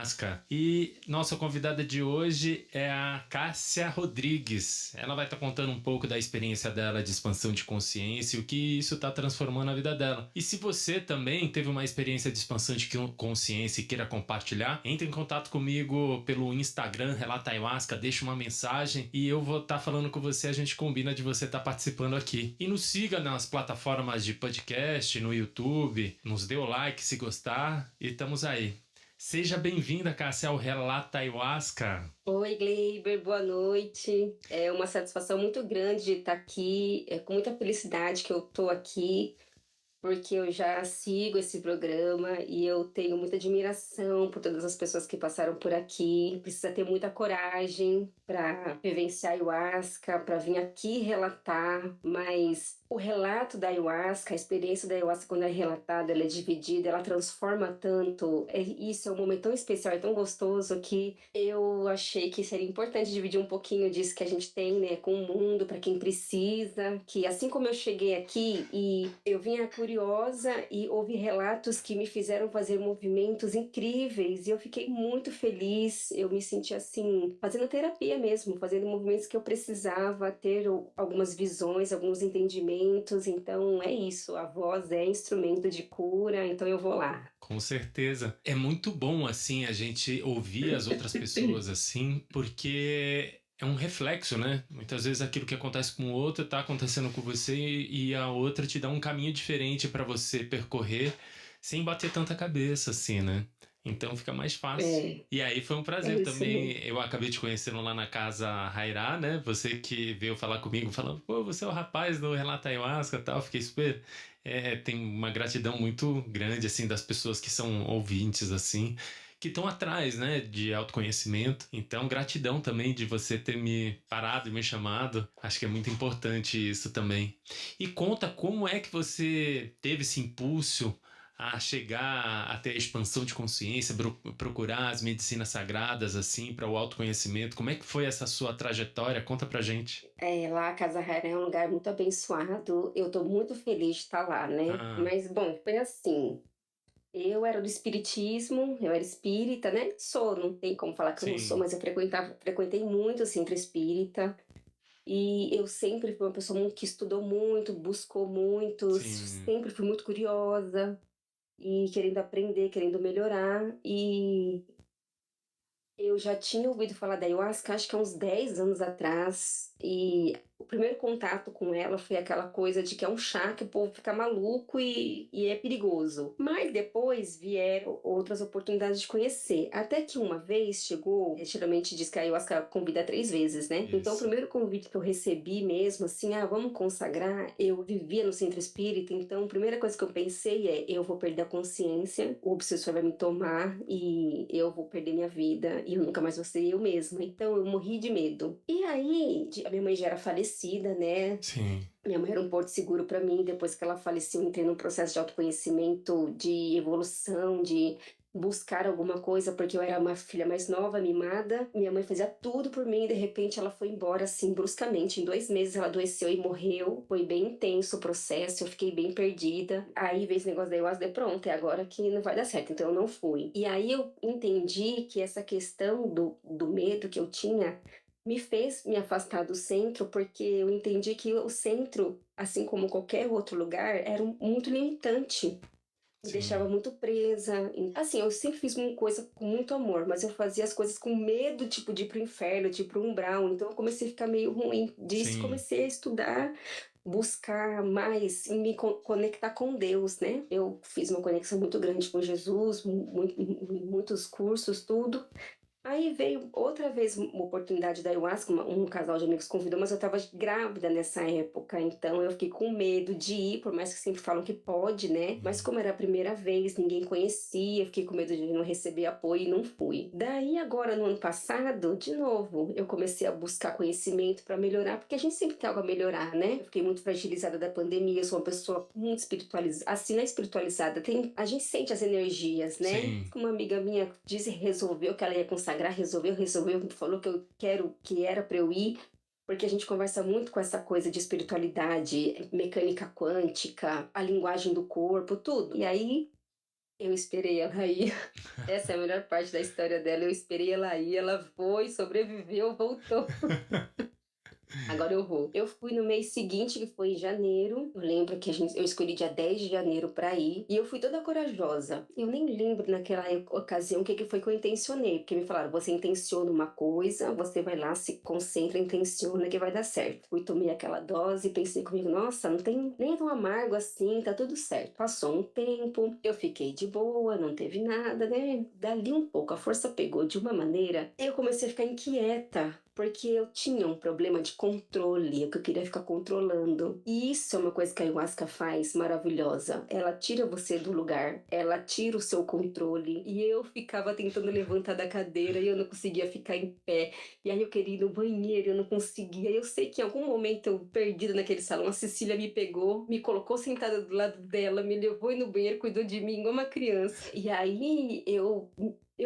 Ayahuasca. E nossa convidada de hoje é a Cássia Rodrigues. Ela vai estar contando um pouco da experiência dela de expansão de consciência e o que isso está transformando a vida dela. E se você também teve uma experiência de expansão de consciência e queira compartilhar, entre em contato comigo pelo Instagram, Relata Ayahuasca, deixa uma mensagem e eu vou estar falando com você, a gente combina de você estar participando aqui. E nos siga nas plataformas de podcast, no YouTube, nos dê o like se gostar e estamos aí. Seja bem-vinda, Cássia, ao Relata Ayahuasca. Oi, Gleiber, boa noite. É uma satisfação muito grande de estar aqui. É com muita felicidade que eu estou aqui, porque eu já sigo esse programa e eu tenho muita admiração por todas as pessoas que passaram por aqui. Precisa ter muita coragem para vivenciar a ayahuasca, para vir aqui relatar, mas o relato da ayahuasca, a experiência da ayahuasca quando é relatada, ela é dividida, ela transforma tanto. Isso é um momento tão especial, é tão gostoso que eu achei que seria importante dividir um pouquinho disso que a gente tem, né, com o mundo, para quem precisa. Que assim como eu cheguei aqui e eu vinha curiosa e ouvi relatos que me fizeram fazer movimentos incríveis e eu fiquei muito feliz. Eu me senti assim, fazendo terapia mesmo, fazendo movimentos que eu precisava ter algumas visões, alguns entendimentos. Então é isso, a voz é instrumento de cura, então eu vou lá. Com certeza. É muito bom, assim, a gente ouvir as outras pessoas, assim, porque é um reflexo, né? Muitas vezes aquilo que acontece com o outro tá acontecendo com você e a outra te dá um caminho diferente para você percorrer sem bater tanta cabeça, assim, né? Então fica mais fácil. E aí foi um prazer também. Mesmo. Eu acabei te conhecendo lá na casa Rairá, né? Você que veio falar comigo, falando, pô, você é o rapaz do Relata Ayahuasca e tal. Fiquei super. Tem uma gratidão muito grande, assim, das pessoas que são ouvintes, assim, que estão atrás, né, de autoconhecimento. Então, gratidão também de você ter me parado e me chamado. Acho que é muito importante isso também. E conta como é que você teve esse impulso a chegar até a expansão de consciência, procurar as medicinas sagradas, assim, para o autoconhecimento. Como é que foi essa sua trajetória? Conta pra gente. Lá a Casa Rara é um lugar muito abençoado. Eu tô muito feliz de estar lá, né? Ah, Mas, bom, foi assim. Eu era do espiritismo, eu era espírita, né? Sou, não tem como falar que eu não sou, sim, mas eu frequentei muito o centro espírita. E eu sempre fui uma pessoa muito, que estudou muito, buscou muito, sim, sempre fui muito curiosa e querendo aprender, querendo melhorar. E eu já tinha ouvido falar da ayahuasca, acho que há uns 10 anos atrás, e o primeiro contato com ela foi aquela coisa de que é um chá que o povo fica maluco e é perigoso. Mas depois vieram outras oportunidades de conhecer. Até que uma vez chegou, geralmente diz que a ayahuasca convida 3 vezes, né? Então o isso. primeiro convite que eu recebi mesmo, assim, vamos consagrar, eu vivia no centro espírita, então a primeira coisa que eu pensei é, eu vou perder a consciência, o obsessor vai me tomar e eu vou perder minha vida e eu nunca mais vou ser eu mesma. Então eu morri de medo. E aí, a minha mãe já era falecida, né? Sim, Minha mãe era um porto seguro para mim. Depois que ela faleceu, eu entrei num processo de autoconhecimento, de evolução, de buscar alguma coisa, porque eu era uma filha mais nova, mimada. Minha mãe fazia tudo por mim e de repente ela foi embora, assim, bruscamente. Em 2 meses ela adoeceu e morreu. Foi bem intenso o processo, eu fiquei bem perdida. Aí veio esse negócio da ayahuasca, pronto, é agora que não vai dar certo, então eu não fui. E aí eu entendi que essa questão do medo que eu tinha me fez me afastar do centro, porque eu entendi que o centro, assim como qualquer outro lugar, era muito limitante. Me deixava sim, muito presa. Assim, eu sempre fiz uma coisa com muito amor, mas eu fazia as coisas com medo, tipo, de ir pro inferno, de ir pro umbral. Então eu comecei a ficar meio ruim disso, sim. comecei a estudar, buscar mais, me conectar com Deus, né? Eu fiz uma conexão muito grande com Jesus, muitos cursos, tudo. Aí veio outra vez uma oportunidade da ayahuasca, um casal de amigos convidou, mas eu estava grávida nessa época, então eu fiquei com medo de ir, por mais que sempre falam que pode, né? Mas como era a primeira vez, ninguém conhecia, fiquei com medo de não receber apoio e não fui. Daí agora no ano passado, de novo, eu comecei a buscar conhecimento para melhorar, porque a gente sempre tem algo a melhorar, né? Eu fiquei muito fragilizada da pandemia, eu sou uma pessoa muito espiritualizada, assim, não é espiritualizada, a gente sente as energias, né? Sim, Uma amiga minha disse, resolveu que ela ia consagrar, resolveu, falou que eu quero, que era para eu ir, porque a gente conversa muito com essa coisa de espiritualidade, mecânica quântica, a linguagem do corpo, tudo. E aí Eu esperei ela ir. Essa é a melhor parte da história dela. Eu esperei ela ir, ela foi, sobreviveu, voltou. Agora eu vou. Eu fui no mês seguinte, que foi em janeiro. Eu lembro que eu escolhi dia 10 de janeiro pra ir. E eu fui toda corajosa. Eu nem lembro naquela ocasião o que foi que eu intencionei. Porque me falaram, você intenciona uma coisa, você vai lá, se concentra, intenciona que vai dar certo. Fui, tomei aquela dose e pensei comigo, nossa, não tem nem tão amargo assim, tá tudo certo. Passou um tempo, eu fiquei de boa, não teve nada, né? Dali um pouco, a força pegou de uma maneira, eu comecei a ficar inquieta porque eu tinha um problema de controle, que eu queria ficar controlando. E isso é uma coisa que a ayahuasca faz maravilhosa. Ela tira você do lugar, ela tira o seu controle. E eu ficava tentando levantar da cadeira e eu não conseguia ficar em pé. E aí eu queria ir no banheiro, eu não conseguia. Eu sei que em algum momento, eu perdida naquele salão, a Cecília me pegou, me colocou sentada do lado dela, me levou no banheiro, cuidou de mim igual uma criança. E aí eu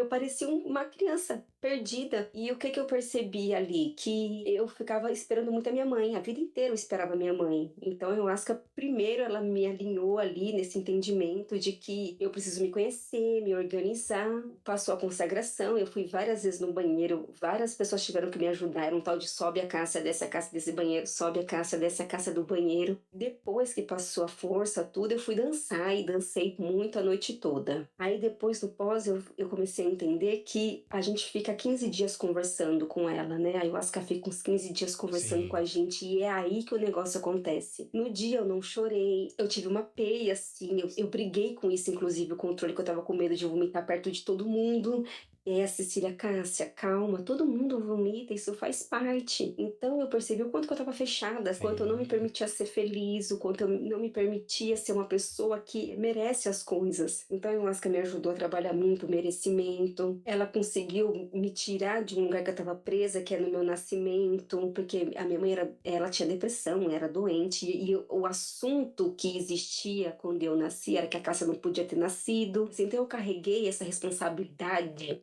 parecia uma criança perdida. E o que que eu percebi ali? Que eu ficava esperando muito a minha mãe. A vida inteira eu esperava a minha mãe. Então, a ayahuasca, primeiro, ela me alinhou ali nesse entendimento de que eu preciso me conhecer, me organizar. Passou a consagração. Eu fui várias vezes no banheiro. Várias pessoas tiveram que me ajudar. Era um tal de sobe a caixa, desce a caixa desse banheiro, sobe a caixa, desce a caixa do banheiro. Depois que passou a força, tudo, eu fui dançar e dancei muito a noite toda. Aí, depois, no pós, eu comecei a entender que a gente fica 15 dias conversando com ela, né? A ayahuasca fica uns 15 dias conversando com Sim. a gente e é aí que o negócio acontece. No dia eu não chorei, eu tive uma peia, assim, eu briguei com isso, inclusive, o controle, que eu tava com medo de vomitar perto de todo mundo. E aí a Cecília, Cássia, calma, todo mundo vomita, isso faz parte. Então eu percebi o quanto que eu tava fechada, o quanto eu não me Sim. permitia ser feliz, o quanto eu não me permitia ser uma pessoa que merece as coisas. Então a ayahuasca me ajudou a trabalhar muito o merecimento. Ela conseguiu me tirar de um lugar que eu tava presa, que é no meu nascimento, porque a minha mãe ela tinha depressão, era doente, e o assunto que existia quando eu nasci era que a Cássia não podia ter nascido. Então eu carreguei essa responsabilidade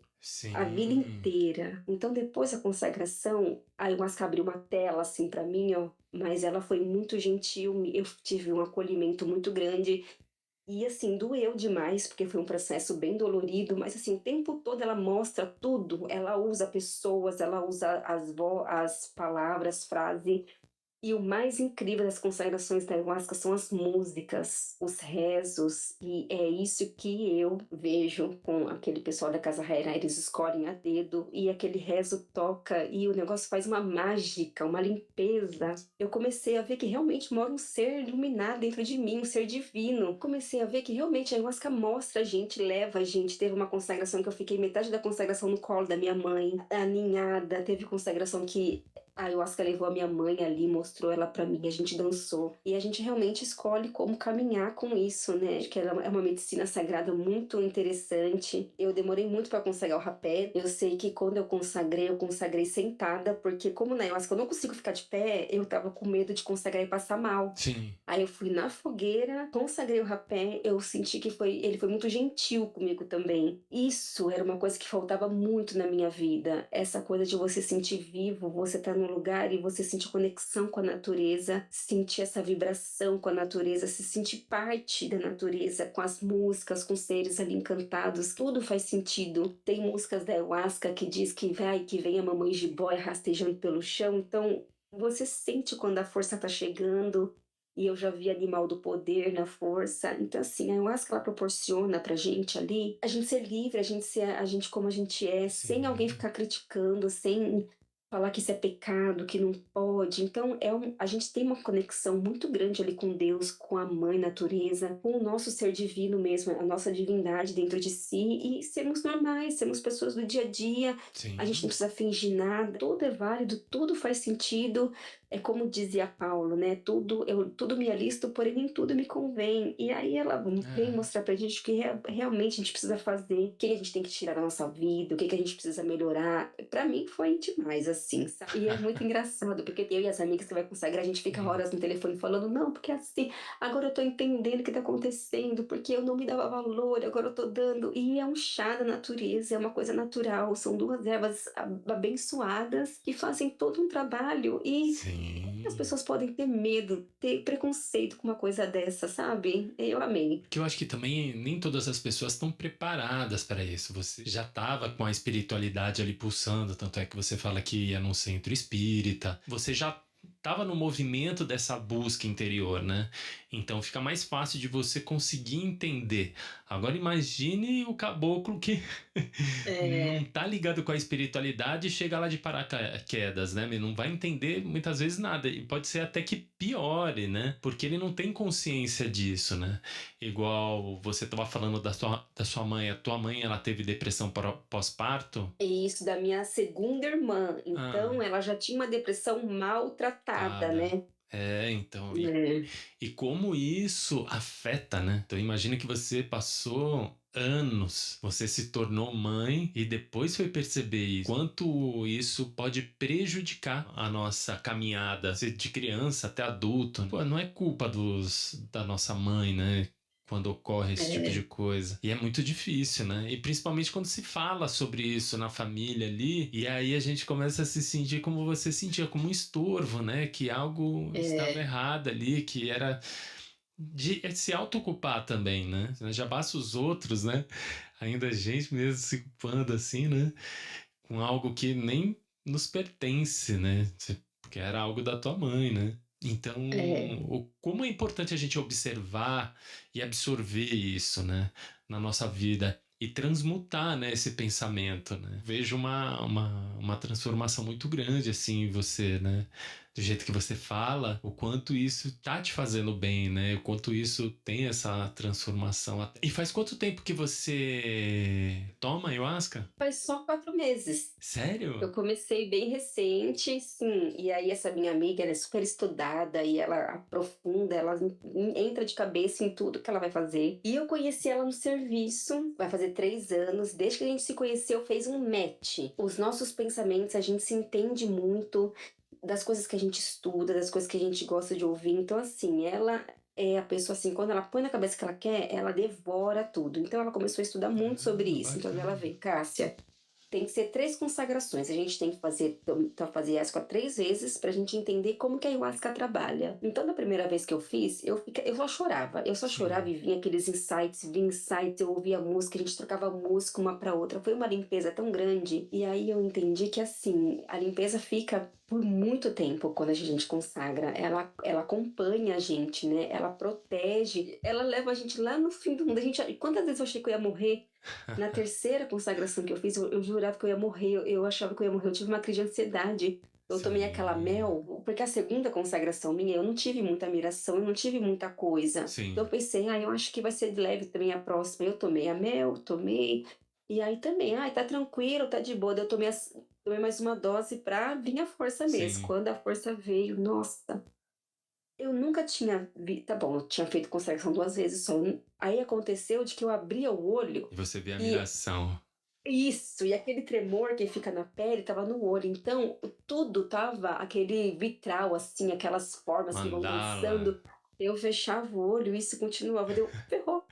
a vida Sim. inteira. Então, depois da consagração, a ayahuasca abriu uma tela assim para mim, ó, mas ela foi muito gentil, eu tive um acolhimento muito grande. E assim, doeu demais, porque foi um processo bem dolorido, mas assim, o tempo todo ela mostra tudo, ela usa pessoas, ela usa as palavras, frases, e o mais incrível das consagrações da ayahuasca são as músicas, os rezos, e é isso que eu vejo com aquele pessoal da Casa Raira, eles escolhem a dedo e aquele rezo toca e o negócio faz uma mágica, uma limpeza. Eu comecei a ver que realmente mora um ser iluminado dentro de mim, um ser divino. Comecei a ver que realmente a ayahuasca mostra a gente, leva a gente. Teve uma consagração que eu fiquei metade da consagração no colo da minha mãe, aninhada. Teve consagração que a ayahuasca levou a minha mãe ali, mostrou ela pra mim, a gente dançou. E a gente realmente escolhe como caminhar com isso, né? Acho que ela é uma medicina sagrada muito interessante. Eu demorei muito pra consagrar o rapé. Eu sei que quando eu consagrei sentada, porque como na ayahuasca eu não consigo ficar de pé, eu tava com medo de consagrar e passar mal. Sim. Aí eu fui na fogueira, consagrei o rapé, eu senti que ele foi muito gentil comigo também. Isso era uma coisa que faltava muito na minha vida. Essa coisa de você sentir vivo, você tá num lugar e você sentir conexão com a natureza, sentir essa vibração com a natureza, se sentir parte da natureza, com as músicas, com os seres ali encantados, tudo faz sentido. Tem músicas da ayahuasca que diz que vai, que vem a mamãe jiboia rastejando pelo chão, então você sente quando a força tá chegando, e eu já vi Animal do Poder na força. Então, assim, a ayahuasca ela proporciona pra gente ali a gente ser livre, a gente ser a gente como a gente é, sem alguém Sim. ficar criticando, sem falar que isso é pecado, que não pode. Então, a gente tem uma conexão muito grande ali com Deus, com a Mãe Natureza, com o nosso ser divino mesmo, a nossa divindade dentro de si, e sermos normais, sermos pessoas do dia a dia. A gente não Sim. precisa fingir nada, tudo é válido, tudo faz sentido. É como dizia Paulo, né? Tudo me alisto, porém nem tudo me convém. E aí ela vem É. mostrar pra gente o que realmente a gente precisa fazer, o que a gente tem que tirar da nossa vida, o que a gente precisa melhorar. Pra mim foi demais, assim, sabe? E é muito engraçado, porque eu e as amigas que vai consagrar, a gente fica Sim. horas no telefone falando, não, porque assim, agora eu tô entendendo o que tá acontecendo, porque eu não me dava valor, agora eu tô dando. E é um chá da natureza, é uma coisa natural, são duas ervas abençoadas que fazem todo um trabalho. E As Sim. pessoas podem ter medo, ter preconceito com uma coisa dessa, sabe? Eu amei. Que eu acho que também nem todas as pessoas estão preparadas para isso. Você já estava com a espiritualidade ali pulsando, tanto é que você fala que ia num centro espírita. Você já estava no movimento dessa busca interior, né? Então fica mais fácil de você conseguir entender. Agora imagine o caboclo que não É, tá ligado com a espiritualidade e chega lá de paraquedas, né? Não vai entender muitas vezes nada. E pode ser até que piore, né? Porque ele não tem consciência disso, né? Igual você estava falando da sua mãe. A tua mãe, ela teve depressão pós-parto? é isso da minha segunda irmã. Então, Ah, ela já tinha uma depressão maltratada, tada. né? É, então, É, e como isso afeta, né? Então imagina que você passou anos, você se tornou mãe e depois foi perceber isso. Quanto isso pode prejudicar a nossa caminhada, de criança até adulto. Pô, não é culpa da nossa mãe, né? Quando ocorre esse tipo de é, coisa. E é muito difícil, né? E principalmente quando se fala sobre isso na família ali, e aí a gente começa a se sentir como você sentia, como um estorvo, né? Que algo estava é, errado ali, que era de se autoculpar também, né? Já basta os outros, né? Ainda a gente mesmo se culpando assim, né? Com algo que nem nos pertence, né? Porque era algo da tua mãe, né? Então, é. como é importante a gente observar e absorver isso, né? Na nossa vida e transmutar, né, esse pensamento, né? Vejo uma transformação muito grande, assim, em você, né? Do jeito que você fala, o quanto isso tá te fazendo bem, né? O quanto isso tem essa transformação. E faz quanto tempo que você toma ayahuasca? Faz só 4 meses. Eu Sério? comecei bem recente, sim. E aí, essa minha amiga, ela é super estudada e ela aprofunda, ela entra de cabeça em tudo que ela vai fazer. E eu conheci ela no serviço, vai fazer 3 anos. Desde que a gente se conheceu, fez um match. Os nossos pensamentos, a gente se entende muito das coisas que a gente estuda, das coisas que a gente gosta de ouvir. Então, assim, ela é a pessoa assim, quando ela põe na cabeça que ela quer, ela devora tudo. Então, ela começou a estudar muito sobre Ah, isso. Então, ela bacana. vê, Cássia. Tem que ser 3 consagrações. A gente tem que fazer ayahuasca 3 vezes para a gente entender como que a ayahuasca trabalha. Então, na primeira vez que eu fiz, eu só chorava. Eu só chorava Sim. e vinha aqueles insights, vinha insights, eu ouvia música, a gente trocava música uma para outra. Foi uma limpeza tão grande. E aí eu entendi que, assim, a limpeza fica por muito tempo quando a gente consagra. Ela acompanha a gente, né? Ela protege, ela leva a gente lá no fim do mundo. Quantas vezes eu achei que eu ia morrer? Na terceira consagração que eu fiz, eu jurava que eu ia morrer, eu achava que eu ia morrer, eu tive uma crise de ansiedade. Eu tomei aquela Sim. mel, porque a segunda consagração minha, eu não tive muita miração, eu não tive muita coisa. Então eu Sim. pensei, eu acho que vai ser leve também a próxima. Eu tomei a mel, tomei, e aí também, tá tranquilo, tá de boa. Daí eu tomei mais uma dose pra vir a força mesmo. Sim. Quando a força veio, nossa, eu nunca tinha tá bom, eu tinha feito consagração 2 vezes só. Aí aconteceu de que eu abria o olho E você vê a e miração. isso, e aquele tremor que fica na pele tava no olho. Então, tudo tava aquele vitral, assim, aquelas formas que vão Mandala. dançando. Eu fechava o olho e isso continuava. Deu, ferrou,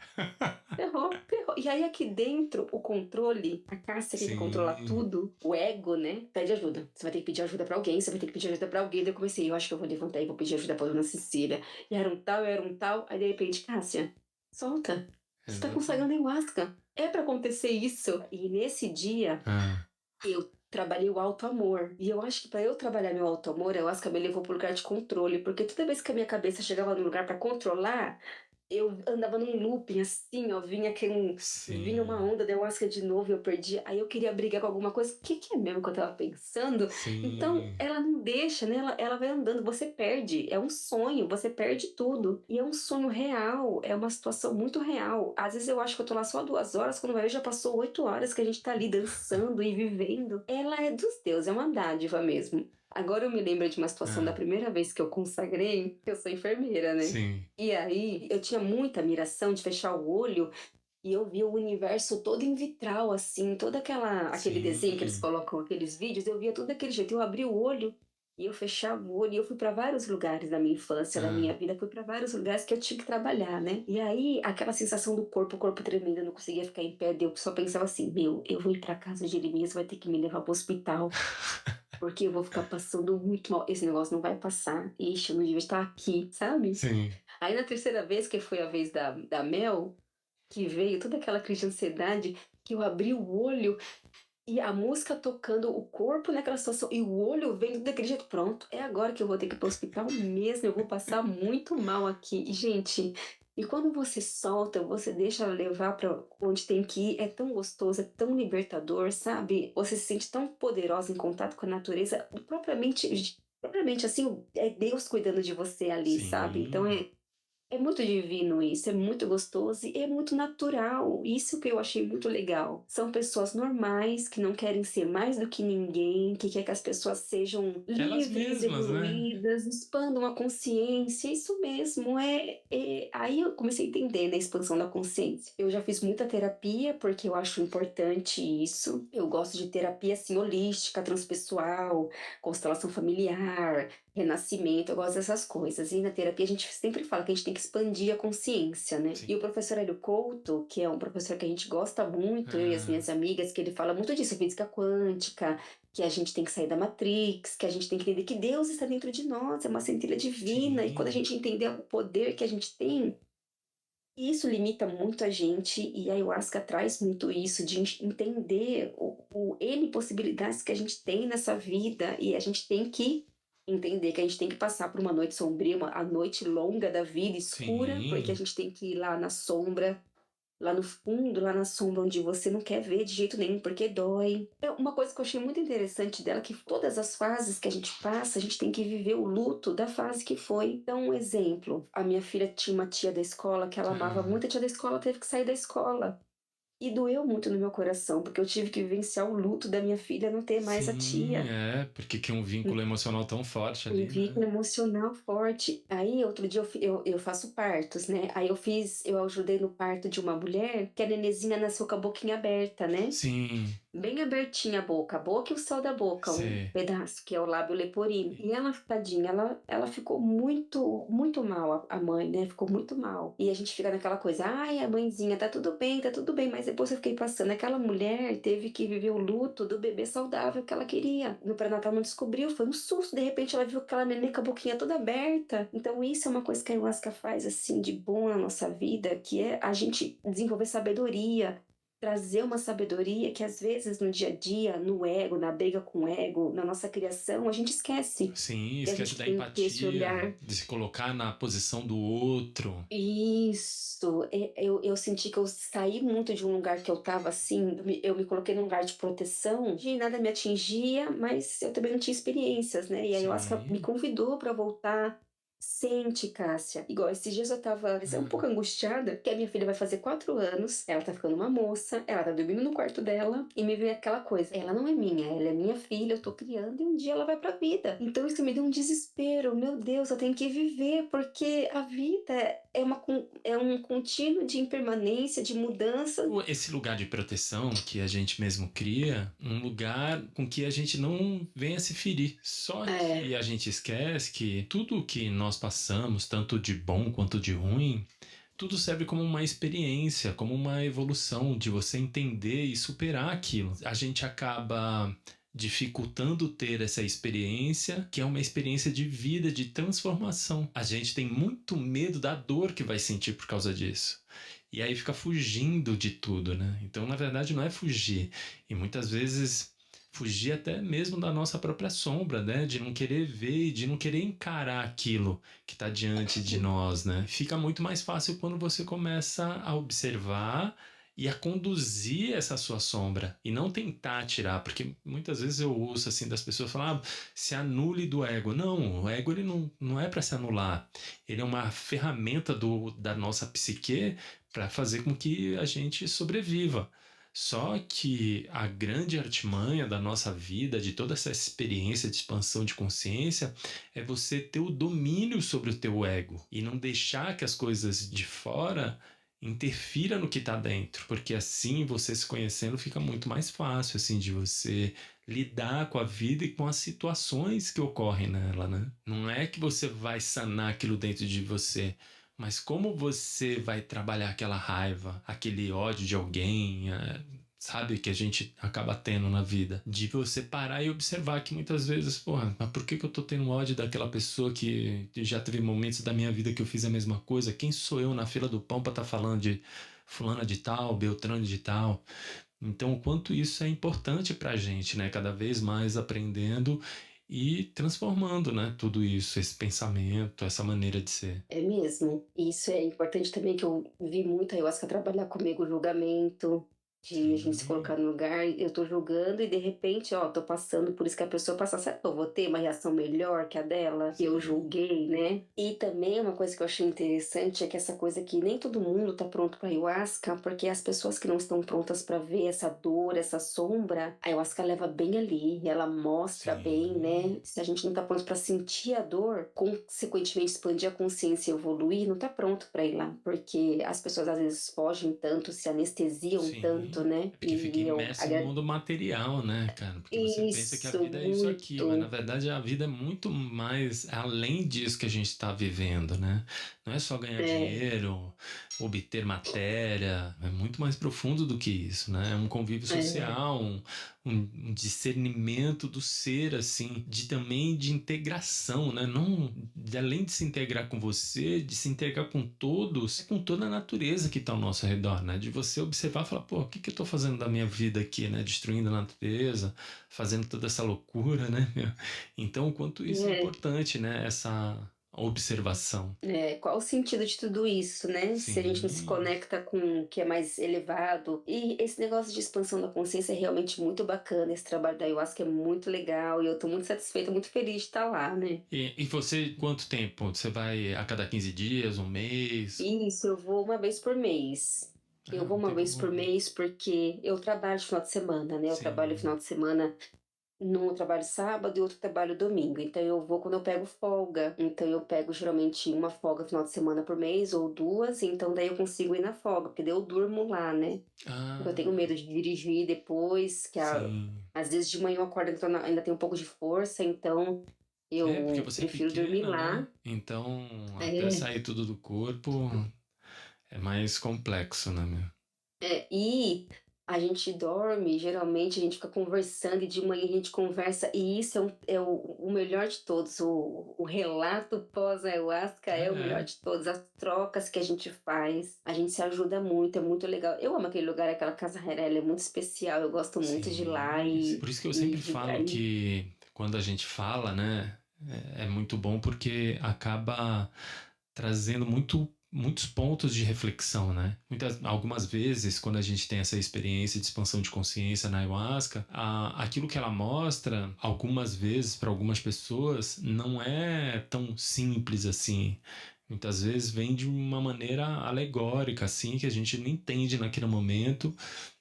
ferrou, ferrou. E aí, aqui dentro, o controle, a Cássia que controla Sim. tudo, o ego, né? Pede ajuda. Você vai ter que pedir ajuda pra alguém, você vai ter que pedir ajuda pra alguém. Daí eu comecei, eu acho que eu vou levantar e vou pedir ajuda pra dona Cecília. E era um tal, era um tal. Aí, de repente, Cássia, solta. Você tá Exatamente. consagrando ayahuasca. É pra acontecer isso. E nesse dia, Ah, eu trabalhei o auto-amor. E eu acho que para eu trabalhar meu auto-amor, a ayahuasca me levou pro lugar de controle. Porque toda vez que a minha cabeça chegava num lugar para controlar, eu andava num looping assim, ó. Vinha uma sim. onda de ayahuasca de novo e eu perdia. Aí eu queria brigar com alguma coisa. O que que é mesmo que eu tava pensando? Então, Sim. ela não deixa, né? Ela vai andando, você perde. É um sonho, você perde tudo. E é um sonho real, é uma situação muito real. Às vezes eu acho que eu tô lá só 2 horas, quando vai ver já passou 8 horas que a gente tá ali dançando e vivendo. Ela é dos deuses, é uma dádiva mesmo. Agora eu me lembro de uma situação da Ah, primeira vez que eu consagrei, que eu sou enfermeira, né? sim. E aí eu tinha muita admiração de fechar o olho e eu via o universo todo em vitral, assim, aquele desenho que eles Sim. colocam, aqueles vídeos, eu via tudo daquele jeito. Eu abri o olho e eu fechava o olho e eu fui para vários lugares da minha infância, da minha Ah, vida, fui para vários lugares que eu tinha que trabalhar, né? E aí aquela sensação do corpo, o corpo tremendo, eu não conseguia ficar em pé, eu só pensava assim, meu, eu vou ir para casa de Jeremias, vai ter que me levar pro hospital. porque eu vou ficar passando muito mal. Esse negócio não vai passar. Ixi, eu não devia estar aqui, sabe? Sim. Aí na terceira vez, que foi a vez da Mel, que veio toda aquela crise de ansiedade, que eu abri o olho e a música tocando, o corpo naquela situação e o olho vendo daquele jeito. Pronto, é agora que eu vou ter que ir para o hospital mesmo, eu vou passar muito mal aqui. E, gente, e quando você solta, você deixa ela levar para onde tem que ir, é tão gostoso, é tão libertador, sabe? Você se sente tão poderosa em contato com a natureza, propriamente assim, é Deus cuidando de você ali, sabe? Então Sim. é muito divino isso, é muito gostoso e é muito natural. Isso que eu achei muito legal. São pessoas normais que não querem ser mais do que ninguém, que quer que as pessoas sejam Elas livres, mesmas, né? evoluídas, expandam a consciência. Isso mesmo Aí eu comecei a entender, né, a expansão da consciência. Eu já fiz muita terapia porque eu acho importante isso. Eu gosto de terapia assim holística, transpessoal, constelação familiar, renascimento, eu gosto dessas coisas. E na terapia a gente sempre fala que a gente tem que expandir a consciência, né? Sim. E o professor Hélio Couto, que é um professor que a gente gosta muito, eu e as Ah, minhas amigas, que ele fala muito disso, física quântica, que a gente tem que sair da Matrix, que a gente tem que entender que Deus está dentro de nós, é uma centelha divina, e quando a sim. gente entender o poder que a gente tem, isso limita muito a gente, e a ayahuasca traz muito isso, de entender o N possibilidades que a gente tem nessa vida, e a gente tem que entender que a gente tem que passar por uma noite sombria, a noite longa da vida, escura, porque a Sim. gente tem que ir lá na sombra, lá no fundo, lá na sombra onde você não quer ver de jeito nenhum, porque dói. É uma coisa que eu achei muito interessante dela, que todas as fases que a gente passa, a gente tem que viver o luto da fase que foi. Então, um exemplo, a minha filha tinha uma tia da escola que ela amava Ah, muito, a tia da escola teve que sair da escola. E doeu muito no meu coração, porque eu tive que vivenciar o luto da minha filha não ter mais a sim, tia. porque cria um vínculo emocional tão forte Um ali, né? vínculo emocional forte. Aí, outro dia, eu faço partos, né? Aí eu ajudei no parto de uma mulher que a nenezinha nasceu com a boquinha aberta, né? Sim, Bem abertinha a boca e o céu da boca, um sei. pedaço, que é o lábio leporino. E ela, tadinha, ela ficou muito, muito mal, a mãe, né? Ficou muito mal. E a gente fica naquela coisa, ai, a mãezinha, tá tudo bem, mas depois eu fiquei passando. Aquela mulher teve que viver o luto do bebê saudável que ela queria. No pré-natal não descobriu, foi um susto. De repente ela viu aquela neném com a boquinha toda aberta. Então isso é uma coisa que a ayahuasca faz, assim, de bom na nossa vida, que é a gente desenvolver sabedoria, trazer uma sabedoria que às vezes no dia a dia, no ego, na briga com o ego, na nossa criação, a gente esquece. Sim, E a esquece gente da tem que ter esse empatia, olhar. de se colocar na posição do outro. Isso, eu senti que eu saí muito de um lugar que eu tava assim, eu me coloquei num lugar de proteção, de nada me atingia, mas eu também não tinha experiências, né? E aí eu acho que me Sim. convidou para voltar. Sente, Cássia. Igual, esses dias eu tava um Ah, pouco angustiada, que a minha filha vai fazer 4 anos, ela tá ficando uma moça, ela tá dormindo no quarto dela, e me veio aquela coisa, ela não é minha, ela é minha filha, eu tô criando, e um dia ela vai pra vida. Então isso me deu um desespero, meu Deus, eu tenho que viver, porque a vida é um contínuo de impermanência, de mudança. esse lugar de proteção que a gente mesmo cria, um lugar com que a gente não venha se ferir. Só É, que a gente esquece que tudo que nós passamos, tanto de bom quanto de ruim, tudo serve como uma experiência, como uma evolução de você entender e superar aquilo. A gente acaba dificultando ter essa experiência, que é uma experiência de vida, de transformação. A gente tem muito medo da dor que vai sentir por causa disso. E aí fica fugindo de tudo, né? Então, na verdade, não é fugir. E muitas vezes fugir até mesmo da nossa própria sombra, né? De não querer ver e de não querer encarar aquilo que está diante de nós, né? Fica muito mais fácil quando você começa a observar e a conduzir essa sua sombra e não tentar tirar, porque muitas vezes eu ouço assim das pessoas falar, se anule do ego. Não, o ego ele não é para se anular. Ele é uma ferramenta da nossa psique para fazer com que a gente sobreviva. Só que a grande artimanha da nossa vida, de toda essa experiência de expansão de consciência, é você ter o domínio sobre o teu ego e não deixar que as coisas de fora interfira no que está dentro, porque assim você se conhecendo fica muito mais fácil assim de você lidar com a vida e com as situações que ocorrem nela, né? Não é que você vai sanar aquilo dentro de você, mas como você vai trabalhar aquela raiva, aquele ódio de alguém, sabe, que a gente acaba tendo na vida. De você parar e observar que muitas vezes, porra, mas por que que eu tô tendo ódio daquela pessoa que já teve momentos da minha vida que eu fiz a mesma coisa? Quem sou eu na fila do pão pra estar falando de fulana de tal, Beltrano de tal? Então, o quanto isso é importante pra gente, né? Cada vez mais aprendendo e transformando, né? Tudo isso, esse pensamento, essa maneira de ser. É mesmo. E isso é importante também, que eu vi muito a ayahuasca trabalhar comigo, o julgamento, de a gente se Sim, colocar no lugar, eu tô julgando e de repente, ó, tô passando por isso que a pessoa passa, será que eu vou ter uma reação melhor que a dela? Que eu sim, julguei, né? E também uma coisa que eu achei interessante é que essa coisa que nem todo mundo tá pronto pra ayahuasca, porque as pessoas que não estão prontas pra ver essa dor, essa sombra, a ayahuasca leva bem ali, ela mostra bem, sim. né? Se a gente não tá pronto pra sentir a dor, consequentemente expandir a consciência e evoluir, não tá pronto pra ir lá, porque as pessoas às vezes fogem tanto, se anestesiam tanto, Sim. né? É porque fica E eu imerso no mundo material, né, cara? Porque você pensa que a isso, vida é isso aqui, mas na muito. verdade a vida é muito mais além disso que a gente está vivendo, né? Não é só ganhar É, dinheiro, obter matéria, é muito mais profundo do que isso, né? É um convívio é, social, um discernimento do ser, assim, de também de integração, né? Não, além de se integrar com você, de se integrar com todos, com toda a natureza que está ao nosso redor, né? De você observar e falar, pô, o que que eu tô fazendo da minha vida aqui, né? Destruindo a natureza, fazendo toda essa loucura, né? Então, o quanto isso é é. importante, né? Essa observação. Qual o sentido de tudo isso, né? Se a gente não se Sim. conecta com o que é mais elevado. E esse negócio de expansão da consciência é realmente muito bacana. Esse trabalho da ayahuasca é muito legal e eu tô muito satisfeita, muito feliz de estar lá, né? E você, quanto tempo? Você vai a cada 15 dias, um mês? Isso, eu vou uma vez por mês. Eu Ah, vou um uma tempo vez por bom. mês porque eu trabalho de final de semana, né? Eu trabalho Sim. final de semana. Num eu trabalho sábado e outro trabalho domingo. Então eu vou quando eu pego folga. Então eu pego geralmente uma folga final de semana por mês ou duas. Então daí eu consigo ir na folga, porque daí eu durmo lá, né? Porque eu tenho Ah, medo de dirigir depois, sim. às vezes de manhã eu acordo então ainda tenho um pouco de força. Então É, porque eu você é prefiro dormir pequena, lá. né? Então, até É, sair tudo do corpo é mais complexo, né, meu? E a gente dorme, geralmente a gente fica conversando e de manhã a gente conversa, e isso é o melhor de todos. O relato pós-ayahuasca é o melhor É, de todos. As trocas que a gente faz, a gente se ajuda muito, é muito legal. Eu amo aquele lugar, aquela Casa Herrera, é muito especial, eu gosto muito de ir lá sim. e, Por isso que eu e sempre ficar falo aí. que quando a gente fala, né, é muito bom porque acaba trazendo muitos pontos de reflexão, né? Algumas vezes, quando a gente tem essa experiência de expansão de consciência na ayahuasca, aquilo que ela mostra, algumas vezes, para algumas pessoas, não é tão simples assim. Muitas vezes vem de uma maneira alegórica, assim, que a gente não entende naquele momento,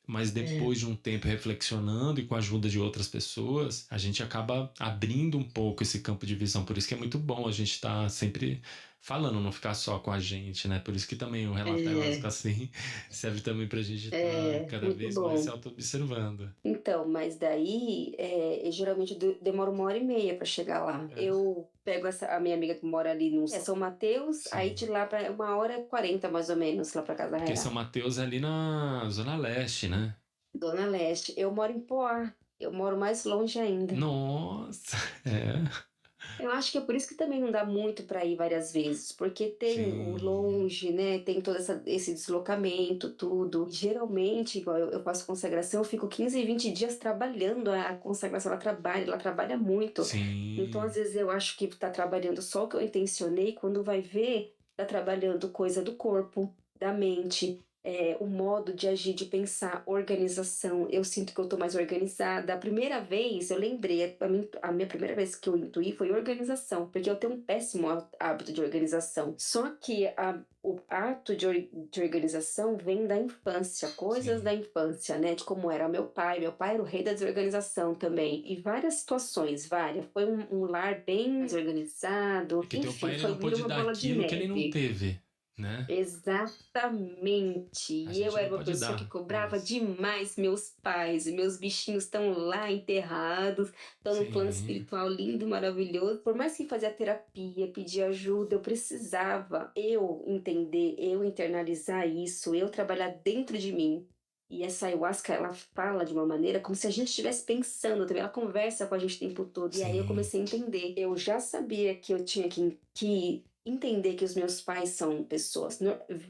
mas É, depois de um tempo reflexionando e com a ajuda de outras pessoas, a gente acaba abrindo um pouco esse campo de visão. Por isso que é muito bom a gente estar sempre falando, não ficar só com a gente, né? Por isso que também o relato ayahuasca é, assim serve também para a gente estar é, cada muito vez mais se bom. auto-observando. Então, mas daí, eu geralmente demoro uma hora e meia para chegar lá. É, Eu pego a minha amiga que mora ali no São Mateus, aí de sim. lá para uma hora e 40 mais ou menos, lá para Casa Porque São Real. Mateus é ali na Zona Leste, né? Dona Leste, eu moro em Poá, eu moro mais longe ainda. Nossa, é, Eu acho que é por isso que também não dá muito para ir várias vezes, porque tem o sim. longe, né? Tem todo esse deslocamento, tudo. E geralmente, igual eu faço consagração, eu fico 15, 20 dias trabalhando a consagração. Ela trabalha muito. Então, às Sim, vezes, eu acho que tá trabalhando só o que eu intencionei, quando vai ver, tá trabalhando coisa do corpo, da mente. O modo de agir, de pensar, organização. Eu sinto que eu tô mais organizada. A primeira vez, eu lembrei, a minha primeira vez que eu intuí foi organização, porque eu tenho um péssimo hábito de organização. Só que o ato de organização vem da infância, coisas da sim. infância, né? De como era meu pai. Meu pai era o rei da desorganização também. E várias situações, várias. Foi um lar bem É desorganizado. que teu Enfim, pai ele foi não vira pôde uma dar bola de aquilo que ele não neve. teve, né? Exatamente. A E eu gente era não uma pode pessoa que dar cobrava isso. demais meus pais. E meus bichinhos estão lá enterrados, estão no plano Sim. espiritual lindo, maravilhoso. Por mais que fazia terapia, pedir ajuda, eu precisava eu entender, eu internalizar isso, eu trabalhar dentro de mim. E essa ayahuasca, ela fala de uma maneira como se a gente estivesse pensando também, ela conversa com a gente o tempo todo. E aí eu Sim. comecei a entender. Eu já sabia que eu tinha que entender que os meus pais são pessoas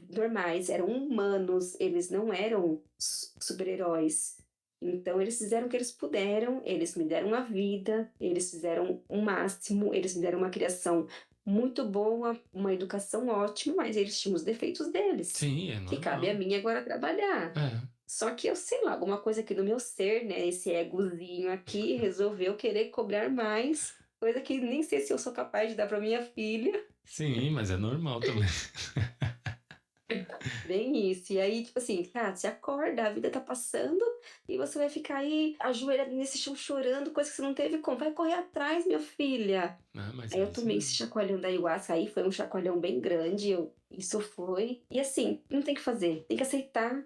normais, eram humanos, eles não eram super-heróis. Então eles fizeram o que eles puderam, eles me deram a vida, eles fizeram o máximo, eles me deram uma criação muito boa, uma educação ótima, mas eles tinham os defeitos deles, Sim, é que cabe a normal. mim agora trabalhar. É. Só que eu sei lá, alguma coisa aqui no meu ser, né, esse egozinho aqui, resolveu querer cobrar mais, coisa que nem sei se eu sou capaz de dar para minha filha. Sim, mas é normal também. Bem isso. E aí, tipo assim, cara, você acorda, a vida tá passando e você vai ficar aí ajoelhada nesse chão chorando, coisa que você não teve como. Vai correr atrás, minha filha. Ah, mas Aí é eu isso tomei esse mesmo. chacoalhão da ayahuasca, aí foi um chacoalhão bem grande, isso foi. E assim, não tem o que fazer, tem que aceitar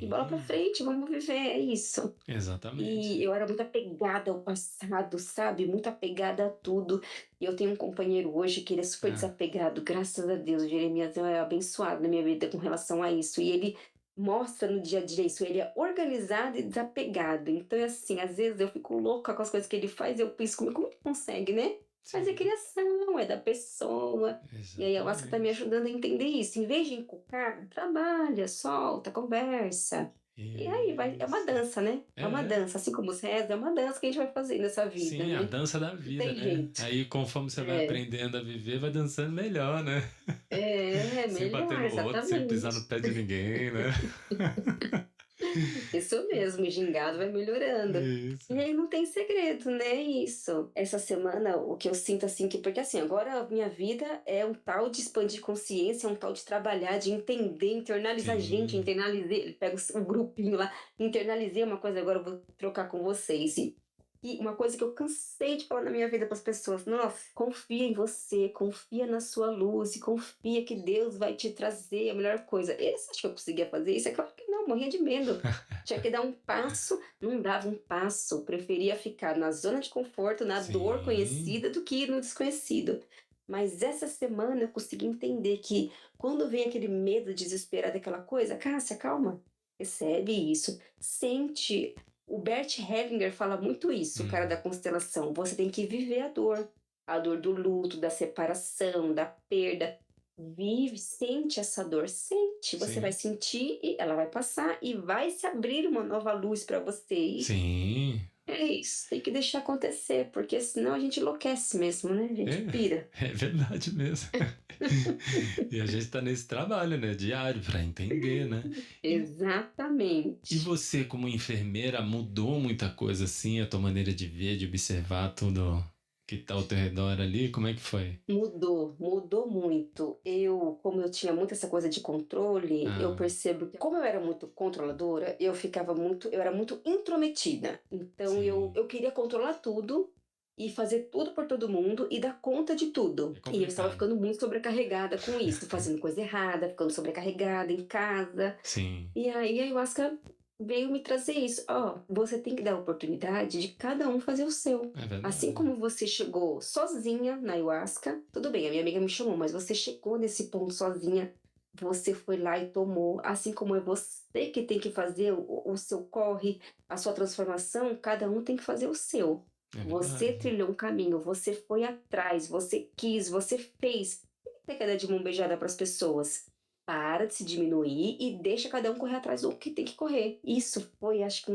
e bola pra Sim, frente, vamos viver, é isso. exatamente. E eu era muito apegada ao passado, sabe? Muito apegada a tudo. E eu tenho um companheiro hoje que ele é super Ah, desapegado, graças a Deus. O Jeremias é abençoado na minha vida com relação a isso. E ele mostra no dia a dia isso. Ele é organizado e desapegado. Então, é assim, às vezes eu fico louca com as coisas que ele faz. Eu penso, como que consegue, né? Mas é sim, criação, é da pessoa. E aí a ayahuasca tá me exatamente. ajudando a entender isso. Em vez de encucar, trabalha, solta, conversa. E aí vai, é uma Isso. dança, né? É uma É, dança, assim como os reza, é uma dança que a gente vai fazer nessa vida, sim, a né? dança da Não vida, tem né? jeito. Aí, conforme você vai É, aprendendo a viver, vai dançando melhor, né? Sem bater melhor, no outro, sem pisar no exatamente. pé de ninguém, né? Isso mesmo, o gingado vai melhorando. Isso. E aí não tem segredo, né? Isso. Essa semana, o que eu sinto assim, que porque assim, agora a minha vida é um tal de expandir consciência, um tal de trabalhar, de entender, internalizar gente, Sim. internalizei, pega o grupinho lá, internalizei uma coisa, agora eu vou trocar com vocês. E uma coisa que eu cansei de falar na minha vida para as pessoas, nossa, confia em você, confia na sua luz e confia que Deus vai te trazer a melhor coisa. Você acha que eu conseguia fazer isso? É claro que não, morria de medo. Tinha que dar um passo, não dava um passo, preferia ficar na zona de conforto, na dor Sim. conhecida do que ir no desconhecido. Mas essa semana eu consegui entender que quando vem aquele medo desesperado daquela coisa, Cássia, calma, recebe isso, sente. O Bert Hellinger fala muito isso, o cara Hum, da constelação. Você tem que viver a dor do luto, da separação, da perda. Vive, sente essa dor, sente. Você vai sim. sentir e ela vai passar e vai se abrir uma nova luz para você. E Sim. é isso, tem que deixar acontecer, porque senão a gente enlouquece mesmo, né? A gente pira. É verdade mesmo. E a gente tá nesse trabalho, né? Diário, para entender, né? E Exatamente. você, como enfermeira, mudou muita coisa assim, a tua maneira de ver, de observar tudo que tá ao teu redor ali? Como é que foi? Mudou, mudou muito. Como eu tinha muito essa coisa de controle, eu Ah, percebo que, como eu era muito controladora, eu era muito intrometida. Então sim. eu queria controlar tudo e fazer tudo por todo mundo e dar conta de tudo. É E eu estava complicado. ficando muito sobrecarregada com isso, fazendo coisa errada, ficando sobrecarregada em casa. Sim, E aí a ayahuasca veio me trazer isso. Ó, você tem que dar a oportunidade de cada um fazer o seu. é Assim verdade. como você chegou sozinha na ayahuasca, tudo bem, a minha amiga me chamou, mas você chegou nesse ponto sozinha, você foi lá e tomou. Assim como é você que tem que fazer o seu corre, a sua transformação, cada um tem que fazer o seu. É Você verdade. trilhou um caminho, você foi atrás, você quis, você fez. Não tem que dar de mão beijada para as pessoas. Para de se diminuir e deixa cada um correr atrás do que tem que correr. Isso foi, acho que,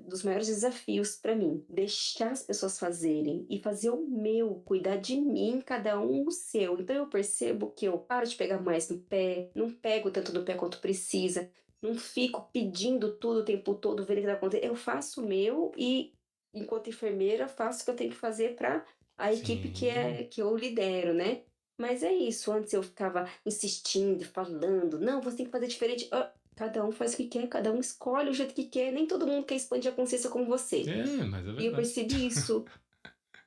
dos maiores desafios para mim. Deixar as pessoas fazerem e fazer o meu, cuidar de mim, cada um o seu. Então eu percebo que eu paro de pegar mais no pé, não pego tanto no pé quanto precisa, não fico pedindo tudo o tempo todo, vendo o que vai acontecer. Eu faço o meu e, enquanto enfermeira, faço o que eu tenho que fazer para a equipe Sim, que eu lidero, né? Mas é isso, antes eu ficava insistindo, falando, não, você tem que fazer diferente. Ah, cada um faz o que quer, cada um escolhe o jeito que quer, nem todo mundo quer expandir a consciência como você. mas é E eu verdade. percebi isso,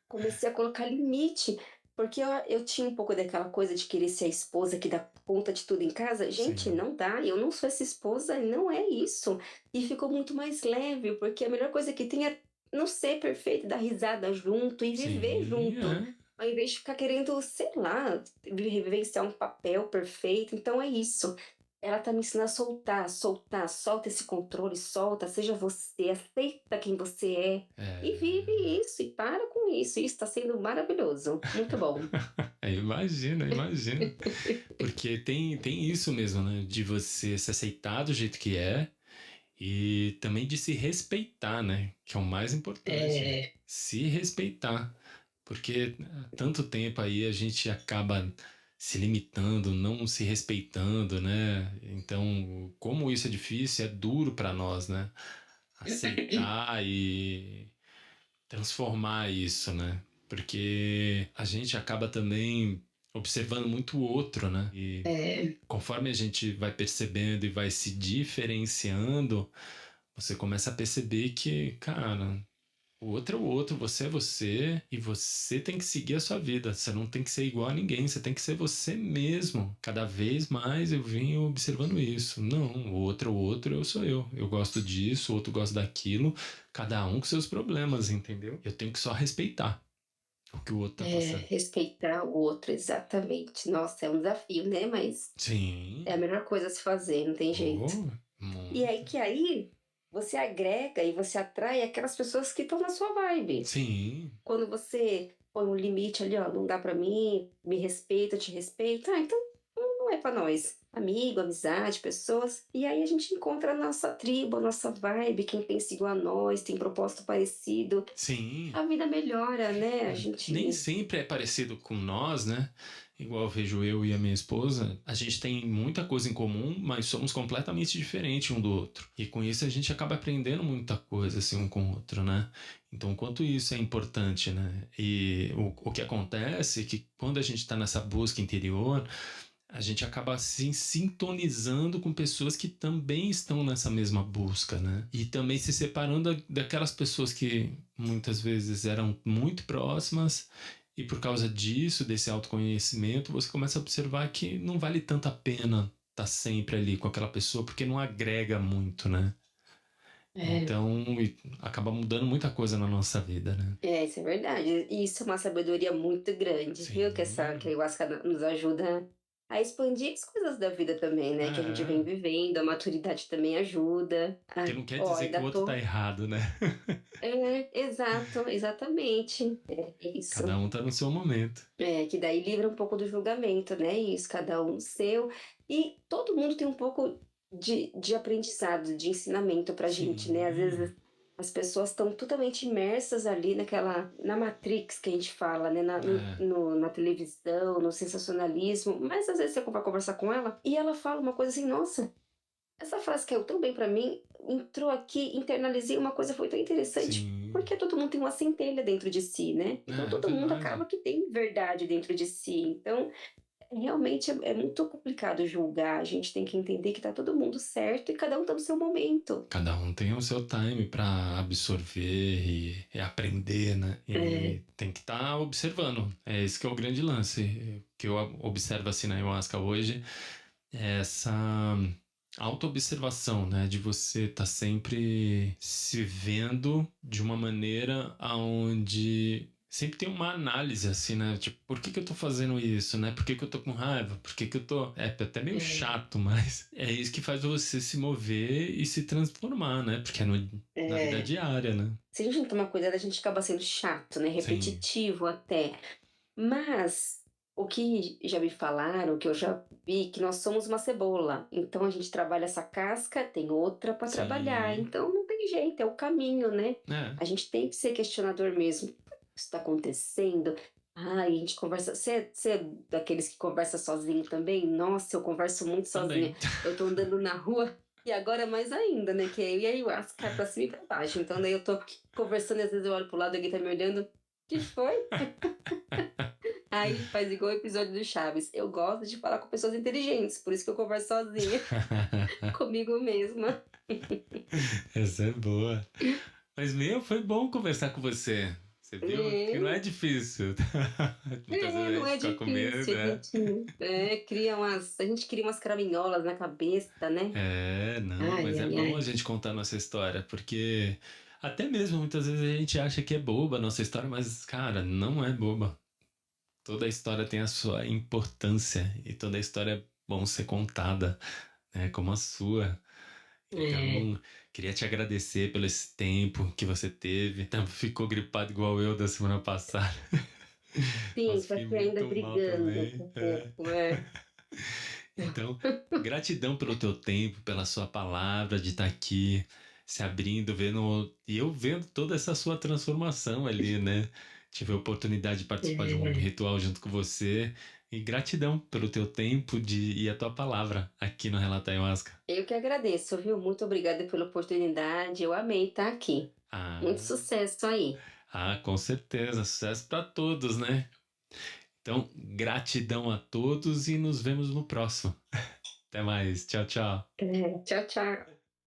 comecei a colocar limite, porque eu tinha um pouco daquela coisa de querer ser a esposa que dá conta de tudo em casa. Gente, Sim, não dá, eu não sou essa esposa, não é isso. E ficou muito mais leve, porque a melhor coisa que tem é não ser perfeito, dar risada junto e viver sim, junto. é. Ao invés de ficar querendo, sei lá, vivenciar um papel perfeito. Então é isso. ela tá me ensinando a soltar, soltar, solta esse controle, solta, seja você, aceita quem você é e vive É. isso e para com isso. Isso tá sendo maravilhoso, muito bom. Imagina, imagina. Porque tem isso mesmo, né? De você se aceitar do jeito que é e também de se respeitar, né? Que é o mais importante. É, Se respeitar. Porque há tanto tempo aí a gente acaba se limitando, não se respeitando, né? Então, como isso é difícil, é duro para nós, né? Aceitar e transformar isso, né? Porque a gente acaba também observando muito o outro, né? E é, conforme a gente vai percebendo e vai se diferenciando, você começa a perceber que, cara, o outro é o outro, você é você e você tem que seguir a sua vida. Você não tem que ser igual a ninguém, você tem que ser você mesmo. Cada vez mais eu venho observando isso. Não, o outro é o outro, eu sou eu. Eu gosto disso, o outro gosta daquilo, cada um com seus problemas, entendeu? Eu tenho que só respeitar o que o outro tá passando. respeitar o outro, exatamente. Nossa, é um desafio, né? Mas Sim, é a melhor coisa a se fazer, não tem jeito. oh, E aí muito. que aí você agrega e você atrai aquelas pessoas que estão na sua vibe. Sim, Quando você põe um limite ali, ó, não dá pra mim, me respeita, te respeito, então não é pra nós. Amigo, amizade, pessoas. E aí a gente encontra a nossa tribo, a nossa vibe, quem pensa igual a nós, tem propósito parecido. sim. A vida melhora, né? A Nem gente. sempre é parecido com nós, né? Igual eu vejo eu e a minha esposa, a gente tem muita coisa em comum, mas somos completamente diferentes um do outro. E com isso a gente acaba aprendendo muita coisa assim um com o outro, né? Então, o quanto isso é importante, né? E o que acontece é que quando a gente está nessa busca interior, a gente acaba se sintonizando com pessoas que também estão nessa mesma busca, né? E também se separando daquelas pessoas que muitas vezes eram muito próximas e por causa disso, desse autoconhecimento, você começa a observar que não vale tanto a pena estar sempre ali com aquela pessoa porque não agrega muito, né? É, Então, acaba mudando muita coisa na nossa vida, né? isso é verdade. E isso é uma sabedoria muito grande, viu? Que a Sim. ayahuasca nos ajuda a expandir as coisas da vida também, né? Que a gente vem É. vivendo, a maturidade também ajuda. Que Ai, não quer ó, dizer que o ainda outro tá tô. errado, né? Exato, exatamente. É Cada isso. um tá no seu momento. Que daí livra um pouco do julgamento, né? Isso, cada um no seu. E todo mundo tem um pouco de aprendizado, de ensinamento pra gente, né? Às Sim. vezes as pessoas estão totalmente imersas ali na Matrix que a gente fala, né? É. Na televisão, no sensacionalismo. Mas às vezes você vai conversar com ela e ela fala uma coisa assim, nossa, essa frase caiu tão bem pra mim, entrou aqui, internalizei uma coisa, foi tão interessante, Sim. porque todo mundo tem uma centelha dentro de si, né? Então É todo mundo verdade. acaba que tem verdade dentro de si. Então, realmente é muito complicado julgar. A gente tem que entender que tá todo mundo certo e cada um tá no seu momento. Cada um tem o seu time para absorver e aprender, né? É, E tem que estar observando. É esse que é o grande lance. O que eu observo assim na ayahuasca hoje é essa autoobservação, né? De você estar sempre se vendo de uma maneira aonde sempre tem uma análise assim, né? Tipo, por que que eu tô fazendo isso, né? Por que que eu tô com raiva? Por que que eu tô... É até meio é, chato, mas é isso que faz você se mover e se transformar, né? Porque é na vida é. diária, né? Se a gente não tomar cuidado, a gente acaba sendo chato, né? Sim, Repetitivo até. Mas o que já me falaram, que eu já vi, que nós somos uma cebola. Então a gente trabalha essa casca, tem outra para trabalhar. sim. Então não tem jeito, é o caminho, né? É, A gente tem que ser questionador mesmo. O que está acontecendo? Ai, a gente conversa. Você é daqueles que conversa sozinho também? Nossa, eu converso muito sozinha. também. Eu tô andando na rua. E agora mais ainda, né? Que eu e a ayahuasca pra cima e pra baixo. Então daí eu tô conversando e às vezes eu olho pro lado e alguém tá me olhando. O que foi? Aí faz igual o episódio do Chaves. Eu gosto de falar com pessoas inteligentes, por isso que eu converso sozinha, comigo mesma. Essa é boa. Mas, meu, foi bom conversar com você. Você viu que não é É, difícil. Muitas vezes a não gente é fica com medo, difícil. é. A gente cria umas caraminholas na cabeça, né? É, não, Ai, mas é ai, bom a ai. gente contar a nossa história, porque até mesmo muitas vezes a gente acha que é boba a nossa história, mas, cara, não é boba. Toda história tem a sua importância e toda história é bom ser contada, né, como a sua. É. Então, queria te agradecer pelo esse tempo que você teve. Tá, ficou gripado igual eu da semana passada. Sim, Nossa, tô fiquei aqui ainda muito mal brigando também. com o corpo, é. Então, gratidão pelo teu tempo, pela sua palavra de estar aqui, se abrindo, vendo, e eu vendo toda essa sua transformação ali, né? Tive a oportunidade de participar de um É. ritual junto com você, e gratidão pelo teu tempo e a tua palavra aqui no Relata Ayahuasca. Eu que agradeço, viu? Muito obrigada pela oportunidade. Eu amei estar aqui. Muito Ah, sucesso aí. com certeza, sucesso para todos, né? Então, gratidão a todos e nos vemos no próximo. Até mais, tchau, tchau. É, tchau, tchau.